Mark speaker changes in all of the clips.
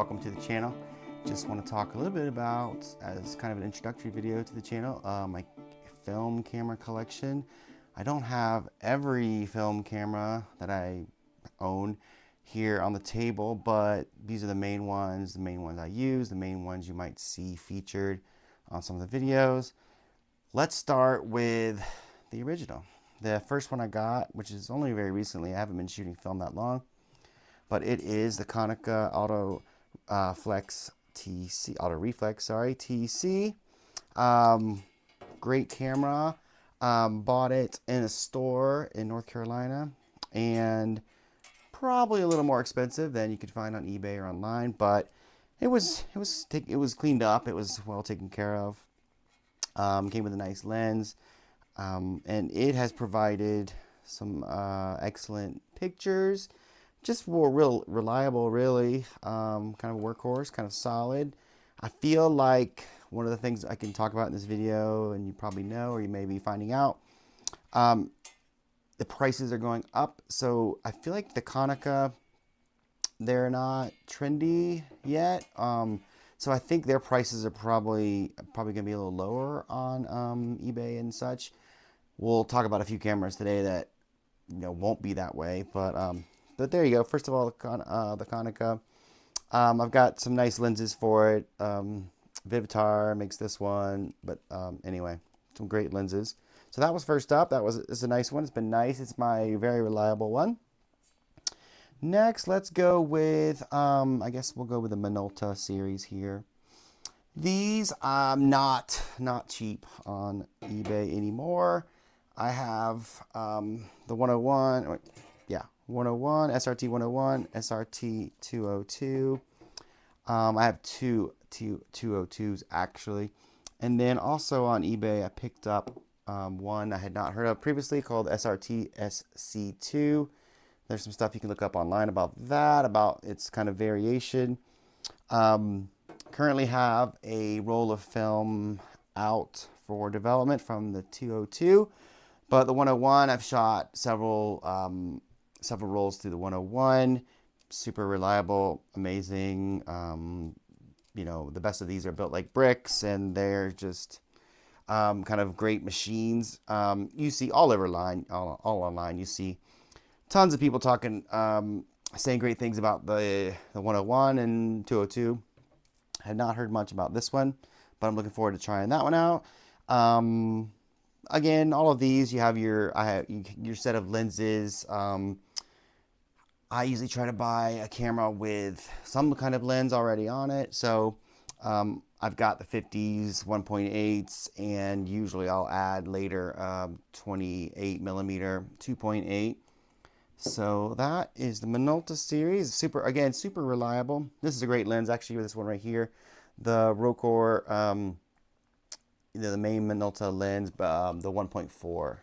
Speaker 1: welcome to the channel. Just want to talk a little bit about, as kind of an introductory video to the channel, my film camera collection. I don't have every film camera that I own here on the table, but these are the main ones I use, the main ones you might see featured on some of the videos. Let's start with the original. The first one I got, which is only very recently, I haven't been shooting film that long, but it is the Konica Auto Reflex TC. Great camera. Bought it in a store in North Carolina, and probably a little more expensive than you could find on eBay or online, but it was cleaned up. It was well taken care of. Came with a nice lens, and it has provided some excellent pictures. Just real reliable, really. Kind of a workhorse, kind of solid. I feel like one of the things I can talk about in this video, and you probably know, or you may be finding out, the prices are going up. So I feel like the Konica, they're not trendy yet. So I think their prices are probably gonna be a little lower on eBay and such. We'll talk about a few cameras today that won't be that way, but there you go. First of all, the Konica. I've got some nice lenses for it. Vivitar makes this one, but anyway, some great lenses. So that was first up. It's a nice one. It's been nice. It's my very reliable one. Next, let's go with, I guess we'll go with the Minolta series here. These not cheap on eBay anymore. I have the 101, yeah, 101, SRT 101, SRT 202. I have two 202s actually. And then also on eBay, I picked up one I had not heard of previously called SRT SC2. There's some stuff you can look up online about that, about its kind of variation. Currently have a roll of film out for development from the 202, but the 101, I've shot several rolls through the 101. Super reliable, amazing. The best of these are built like bricks, and they're just kind of great machines. You see all online, you see tons of people talking, saying great things about the 101 and 202. I had not heard much about this one, but I'm looking forward to trying that one out. Again, all of these, you have your set of lenses. I usually try to buy a camera with some kind of lens already on it. So I've got the 50s, 1.8s, and usually I'll add later 28 millimeter, 2.8. So that is the Minolta series. Super reliable. This is a great lens, actually, with this one right here. The Rokkor, the main Minolta lens, the 1.4.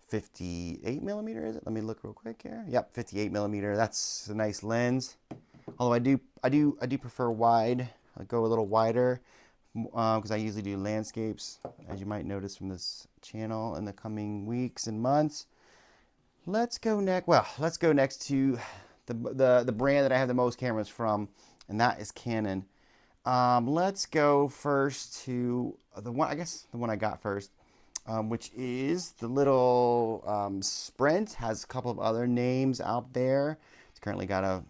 Speaker 1: 58 millimeter, is it? Let me look real quick here. Yep, 58 millimeter. That's a nice lens. Although I do prefer wide. I go a little wider because I usually do landscapes, as you might notice from this channel in the coming weeks and months. Let's go next. Well, let's go next to the brand that I have the most cameras from, and that is Canon. Let's go first to the one I got first. Which is the little Sprint. Has a couple of other names out there. It's currently got a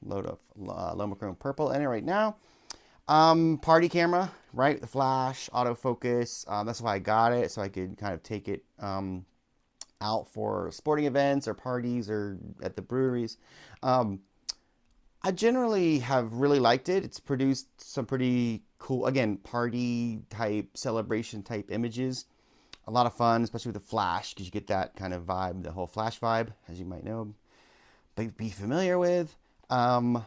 Speaker 1: load of Lomochrome purple in it right now. Party camera, right? The flash, autofocus. That's why I got it, so I could kind of take it out for sporting events or parties or at the breweries. I generally have really liked it. It's produced some pretty cool, again, party type, celebration type images. A lot of fun, especially with the flash, because you get that kind of vibe, the whole flash vibe, as you might know, be familiar with. I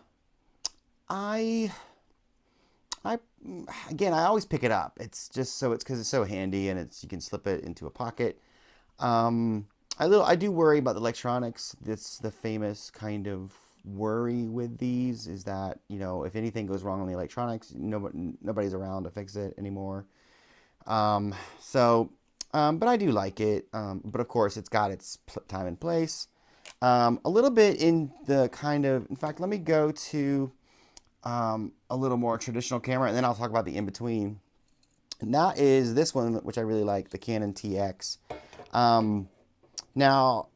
Speaker 1: always pick it up. It's just because it's so handy, and you can slip it into a pocket. I do worry about the electronics. That's the famous kind of worry with these, is that if anything goes wrong on the electronics, nobody's around to fix it anymore. But I do like it. But of course, it's got its time and place. A little bit in the kind of, in fact, let me go to a little more traditional camera, and then I'll talk about the in-between. And that is this one, which I really like, the Canon TX. Now,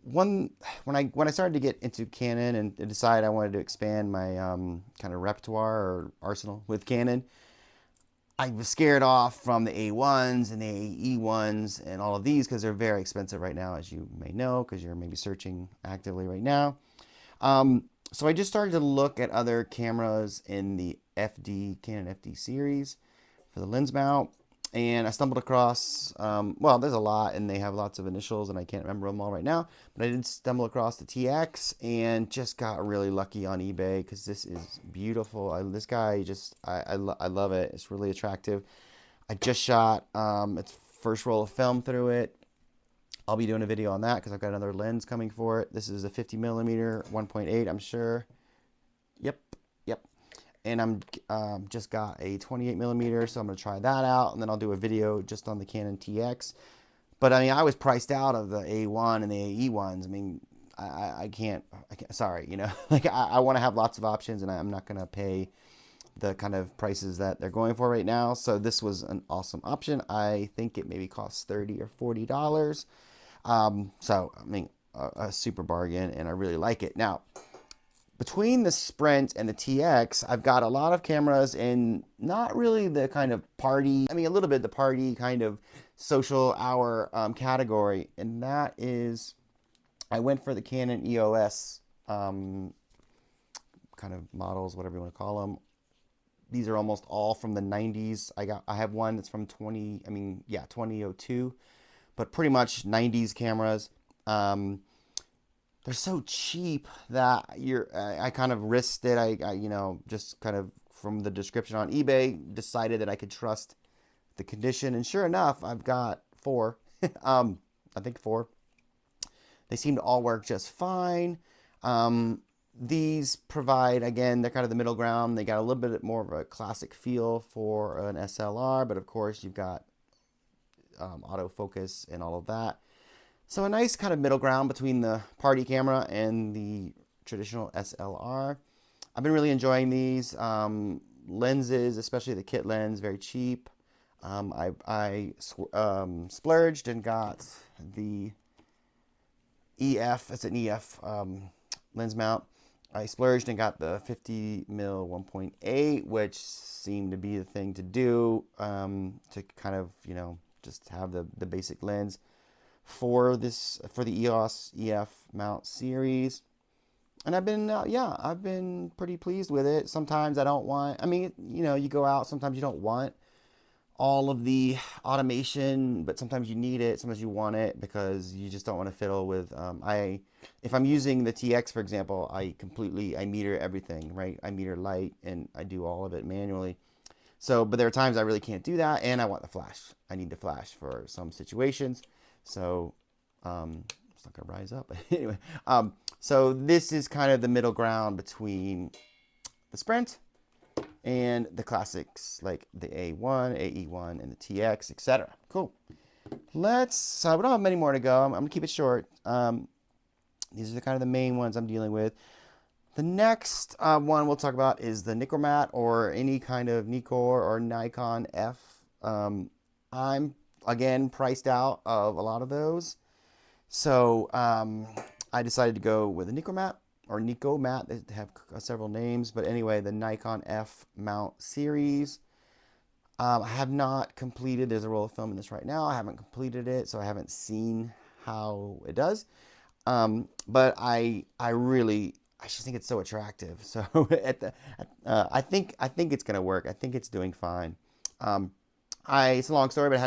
Speaker 1: when I started to get into Canon and decided I wanted to expand my kind of repertoire or arsenal with Canon, I was scared off from the A1s and the AE ones and all of these because they're very expensive right now, as you may know, because you're maybe searching actively right now. So I just started to look at other cameras in the Canon FD series for the lens mount. And I stumbled across, well, there's a lot, and they have lots of initials, and I can't remember them all right now. But I did stumble across the TX and just got really lucky on eBay because this is beautiful. This guy just, I love it. It's really attractive. I just shot its first roll of film through it. I'll be doing a video on that because I've got another lens coming for it. This is a 50 millimeter 1.8, I'm sure. Yep. And I'm just got a 28 millimeter, so I'm going to try that out, and then I'll do a video just on the Canon TX. But I mean, I was priced out of the A1 and the AE ones. I mean, I can't, sorry, you know, like I want to have lots of options, and I'm not going to pay the kind of prices that they're going for right now. So this was an awesome option. I think it maybe costs $30 or $40. So I mean, a super bargain, and I really like it. Now, between the Sprint and the TX, I've got a lot of cameras in not really the kind of party, I mean, a little bit the party kind of social hour category. And that is, I went for the Canon EOS kind of models, whatever you want to call them. These are almost all from the 90s. I have one that's from 2002, but pretty much 90s cameras. They're so cheap that I kind of risked it. I you know, just kind of from the description on eBay, decided that I could trust the condition. And sure enough, I've got 4. I think 4. They seem to all work just fine. These provide, again, they're kind of the middle ground. They got a little bit more of a classic feel for an SLR, but of course you've got autofocus and all of that. So a nice kind of middle ground between the party camera and the traditional SLR. I've been really enjoying these lenses, especially the kit lens, very cheap. I splurged and got the EF, it's an EF lens mount. I splurged and got the 50 mil 1.8, which seemed to be the thing to do to kind of, you know, just have the basic lens for the EOS EF mount series. And I've been I've been pretty pleased with it. Sometimes I don't want, I mean, you know, you go out, sometimes you don't want all of the automation, but sometimes you need it, sometimes you want it because you just don't want to fiddle with if I'm using the TX, for example, I meter everything, right? I meter light and I do all of it manually. So, but there are times I really can't do that, and I want the flash. I need the flash for some situations. So, it's not gonna rise up. Anyway, so this is kind of the middle ground between the Sprint and the classics like the A1, AE1, and the TX, etc. Cool. Let's, we don't have many more to go. I'm gonna keep it short. These are kind of the main ones I'm dealing with. The next one we'll talk about is the Nikkor or any kind of Nikkor or Nikon F. I'm, again, priced out of a lot of those. So I decided to go with a Nikkor or Nikko. They have several names. But anyway, the Nikon F mount series. I have not completed, there's a roll of film in this right now. I haven't completed it, so I haven't seen how it does. But I just think it's so attractive. So I think it's gonna work. I think it's doing fine. It's a long story, but I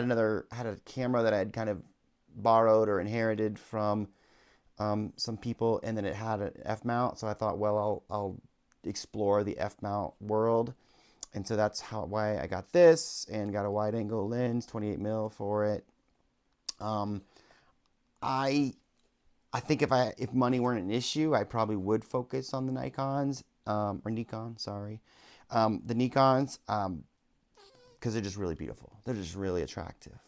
Speaker 1: had a camera that I had kind of borrowed or inherited from some people, and then it had an F mount. So I thought, well, I'll explore the F mount world, and so that's why I got this and got a wide angle lens, 28 mil for it. I think if money weren't an issue, I probably would focus on the Nikons, or Nikon, sorry. The Nikons, because they're just really beautiful. They're just really attractive.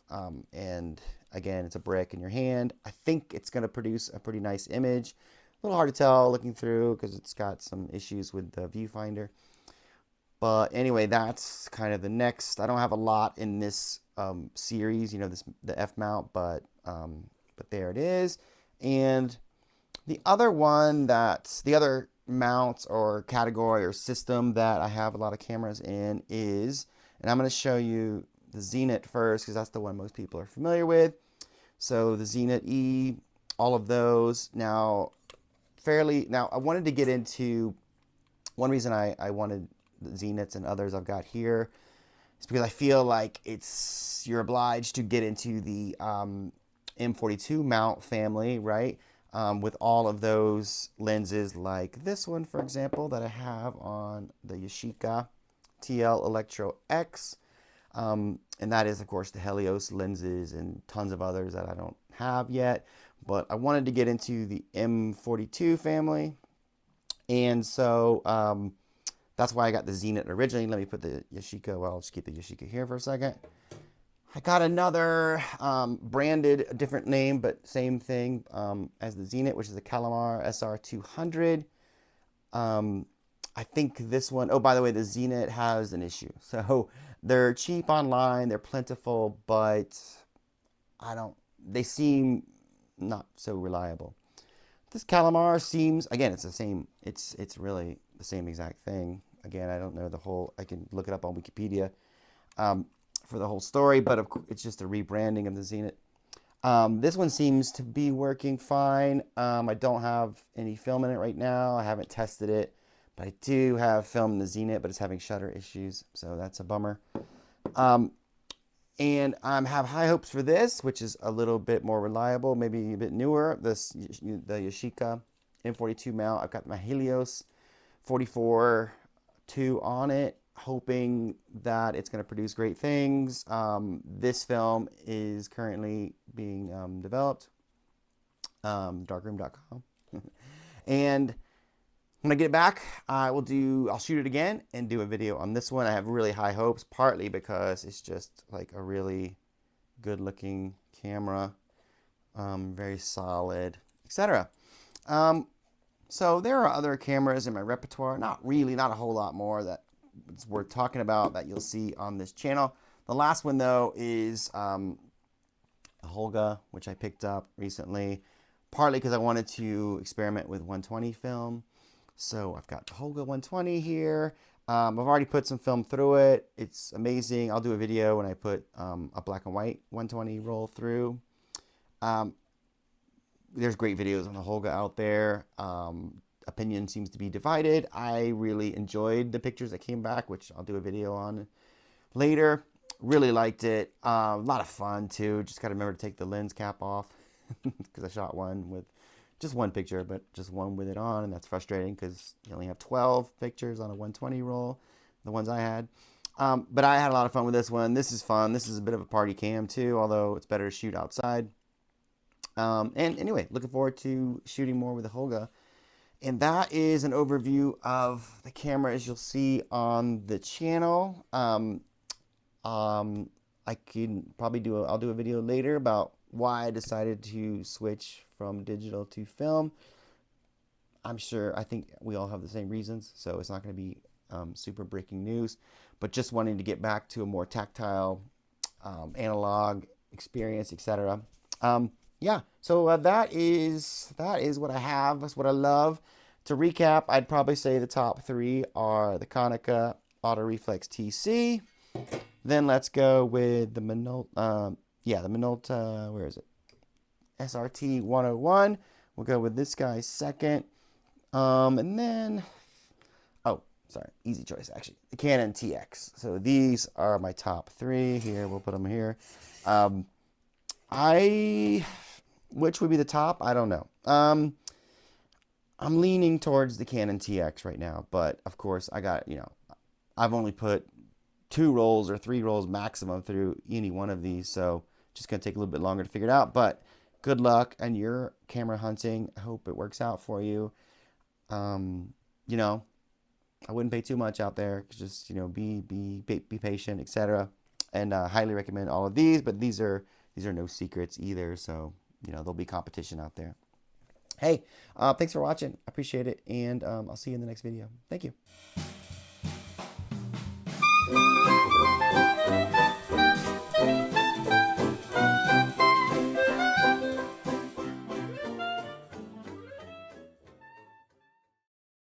Speaker 1: And again, it's a brick in your hand. I think it's going to produce a pretty nice image. A little hard to tell looking through because it's got some issues with the viewfinder. But anyway, that's kind of the next. I don't have a lot in this series, you know, the F mount, but there it is. And the other one that's the other mount or category or system that I have a lot of cameras in is, and I'm going to show you the Zenit first because that's the one most people are familiar with. So the Zenit E, all of those. Now, I wanted to get into, one reason I wanted the Zenits and others I've got here is because I feel like you're obliged to get into the M42 mount family, right? With all of those lenses, like this one, for example, that I have on the Yashica TL Electro X. And that is, of course, the Helios lenses and tons of others that I don't have yet. But I wanted to get into the M42 family. And so that's why I got the Zenit originally. Let me put the Yashica, well, I'll just keep the Yashica here for a second. I got another branded, a different name, but same thing as the Zenit, which is the Calamar SR200. I think this one, oh, by the way, the Zenit has an issue. So they're cheap online, they're plentiful, but they seem not so reliable. This Calamar seems, again, it's the same, it's really the same exact thing. Again, I don't know the whole, I can look it up on Wikipedia for the whole story, but it's just a rebranding of the Zenit. This one seems to be working fine. I don't have any film in it right now. I haven't tested it, but I do have film in the Zenit, but it's having shutter issues, so that's a bummer. And I have high hopes for this, which is a little bit more reliable, maybe a bit newer. The Yashica M42 mount. I've got my Helios 44-2 on it, hoping that it's going to produce great things. This film is currently being developed, darkroom.com. And when I get it back, I'll shoot it again and do a video on this one. I have really high hopes, partly because it's just like a really good looking camera, very solid, etc. So there are other cameras in my repertoire, not a whole lot more that it's worth talking about that you'll see on this channel. The last one though is a Holga, which I picked up recently, partly because I wanted to experiment with 120 film. So I've got the Holga 120 here. I've already put some film through it. It's amazing. I'll do a video when I put a black and white 120 roll through. There's great videos on the Holga out there. Opinion seems to be divided. I really enjoyed the pictures that came back, which I'll do a video on later. Really liked it. A lot of fun too. Just got to remember to take the lens cap off because I shot one with just one picture, but just one with it on, and that's frustrating because you only have 12 pictures on a 120 roll, the ones I had. But I had a lot of fun with this one. This is fun. This is a bit of a party cam too, although it's better to shoot outside. And anyway, looking forward to shooting more with the Holga. And that is an overview of the camera as you'll see on the channel. I can probably I'll do a video later about why I decided to switch from digital to film. I think we all have the same reasons, so it's not going to be super breaking news, but just wanting to get back to a more tactile, analog experience, etc. Yeah, so that is what I have. That's what I love. To recap, I'd probably say the top three are the Konica Autoreflex TC. Then let's go with the Minolta, the Minolta, where is it? SRT 101. We'll go with this guy second. And then, oh, sorry, easy choice actually. The Canon TX. So these are my top three. Here, we'll put them here. Which would be the top? I don't know. I'm leaning towards the Canon TX right now, but of course I got, I've only put 2 rolls or 3 rolls maximum through any one of these, so just gonna take a little bit longer to figure it out. But good luck on your camera hunting. I hope it works out for you. I wouldn't pay too much out there. Just be patient, etc. And highly recommend all of these. But these are no secrets either, so there'll be competition out there. Hey, thanks for watching. I appreciate it, and I'll see you in the next video. Thank you.